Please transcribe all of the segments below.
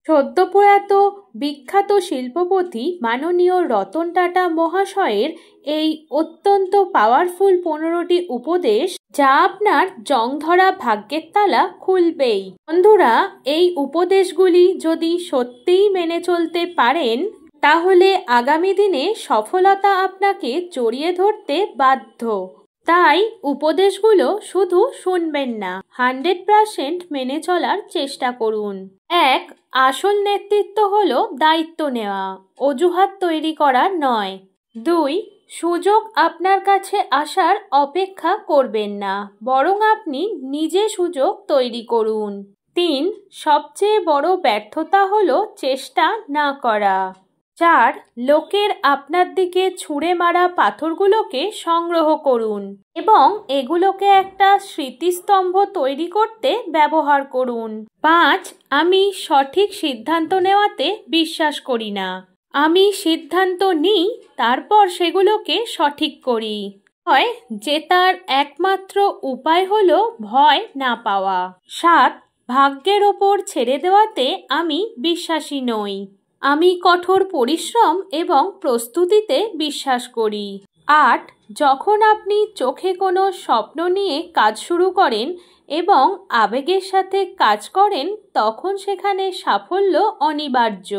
সদ্যপ্রয়াত বিখ্যাত শিল্পপতি মাননীয় রতন টাটা মহাশয়ের এই অত্যন্ত পাওয়ারফুল 15টি উপদেশ, যা আপনার জংধরা ভাগ্যের তালা খুলবেই। বন্ধুরা, এই উপদেশগুলি যদি সত্যিই মেনে চলতে পারেন, তাহলে আগামী দিনে সফলতা আপনাকে জড়িয়ে ধরতে বাধ্য। তাই উপদেশগুলো শুধু শুনবেন না, 100% মেনে চলার চেষ্টা করুন। 1. আসল নেতৃত্ব হলো দায়িত্ব নেওয়া, অজুহাত তৈরি করা নয়। 2. সুযোগ আপনার কাছে আসার অপেক্ষা করবেন না, বরং আপনি নিজে সুযোগ তৈরি করুন। 3. সবচেয়ে বড় ব্যর্থতা হলো চেষ্টা না করা। 4. লোকের আপনার দিকে ছুঁড়ে মারা পাথরগুলোকে সংগ্রহ করুন এবং এগুলোকে একটা স্মৃতিস্তম্ভ তৈরি করতে ব্যবহার করুন। 5. আমি সঠিক সিদ্ধান্ত নেওয়াতে বিশ্বাস করি না, আমি সিদ্ধান্ত নিই, তারপর সেগুলোকে সঠিক করি। হয় জেতার একমাত্র উপায় হলো ভয় না পাওয়া। 7. ভাগ্যের ওপর ছেড়ে দেওয়াতে আমি বিশ্বাসী নই, আমি কঠোর পরিশ্রম এবং প্রস্তুতিতে বিশ্বাস করি। 8. যখন আপনি চোখে কোনো স্বপ্ন নিয়ে কাজ শুরু করেন এবং আবেগের সাথে কাজ করেন, তখন সেখানে সাফল্য অনিবার্য।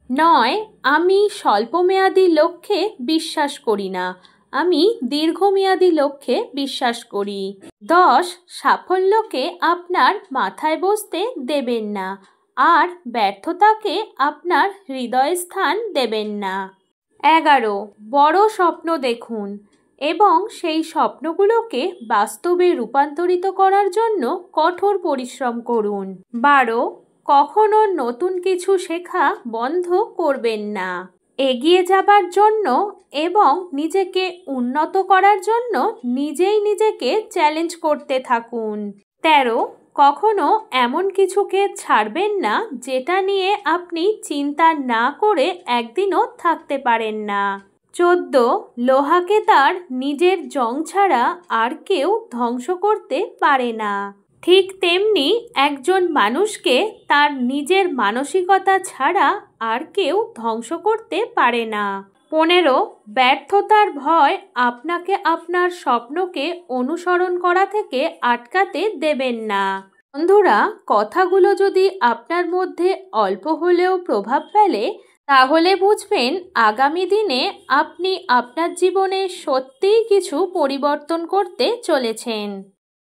9. আমি স্বল্পমেয়াদী লক্ষ্যে বিশ্বাস করি না, আমি দীর্ঘমেয়াদী লক্ষ্যে বিশ্বাস করি। 10. সাফল্যকে আপনার মাথায় বসতে দেবেন না, আর ব্যর্থতাকে আপনার হৃদয়ে স্থান দেবেন না। 11. বড় স্বপ্ন দেখুন এবং সেই স্বপ্নগুলোকে বাস্তবে রূপান্তরিত করার জন্য কঠোর পরিশ্রম করুন। 12. কখনো নতুন কিছু শেখা বন্ধ করবেন না, এগিয়ে যাবার জন্য এবং নিজেকে উন্নত করার জন্য নিজেই নিজেকে চ্যালেঞ্জ করতে থাকুন। 13. কখনো এমন কিছুকে ছাড়বেন না যেটা নিয়ে আপনি চিন্তা না করে একদিনও থাকতে পারেন না। 14. লোহাকে তার নিজের জং ছাড়া আর কেউ ধ্বংস করতে পারে না, ঠিক তেমনি একজন মানুষকে তার নিজের মানসিকতা ছাড়া আর কেউ ধ্বংস করতে পারে না। 15. ব্যর্থতার ভয় আপনাকে আপনার স্বপ্নকে অনুসরণ করা থেকে আটকাতে দেবেন না। বন্ধুরা, কথাগুলো যদি আপনার মধ্যে অল্প হলেও প্রভাব ফেলে, তাহলে বুঝবেন আগামী দিনে আপনি আপনার জীবনে সত্যিই কিছু পরিবর্তন করতে চলেছেন।